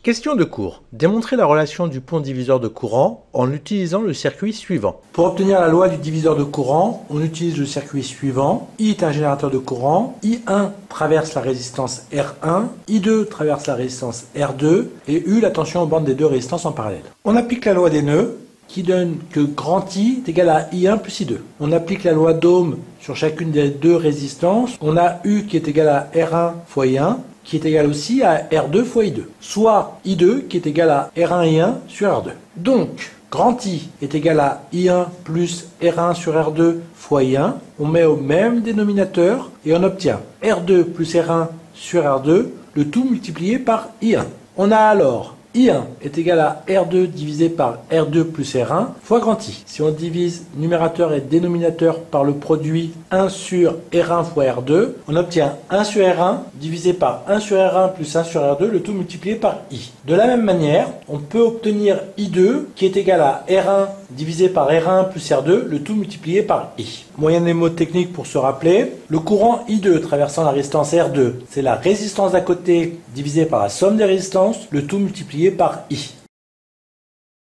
Question de cours. Démontrer la relation du pont diviseur de courant en utilisant le circuit suivant. Pour obtenir la loi du diviseur de courant, on utilise le circuit suivant. I est un générateur de courant. I1 traverse la résistance R1. I2 traverse la résistance R2. Et U la tension aux bornes des deux résistances en parallèle. On applique la loi des nœuds qui donne que grand I est égal à I1 plus I2. On applique la loi d'Ohm sur chacune des deux résistances. On a U qui est égal à R1 fois I1, qui est égal aussi à R2 fois I2, soit I2 qui est égal à R1 I1 sur R2. Donc, grand I est égal à I1 plus R1 sur R2 fois I1. On met au même dénominateur et on obtient R2 plus R1 sur R2, le tout multiplié par I1. On a alors I1 est égal à R2 divisé par R2 plus R1 fois grand I. Si on divise numérateur et dénominateur par le produit 1 sur R1 fois R2, on obtient 1 sur R1 divisé par 1 sur R1 plus 1 sur R2, le tout multiplié par I. De la même manière, on peut obtenir I2 qui est égal à R1 divisé par R1 plus R2, le tout multiplié par I. Moyen des mots techniques pour se rappeler, le courant I2 traversant la résistance R2, c'est la résistance d'à côté divisée par la somme des résistances, le tout multiplié par I.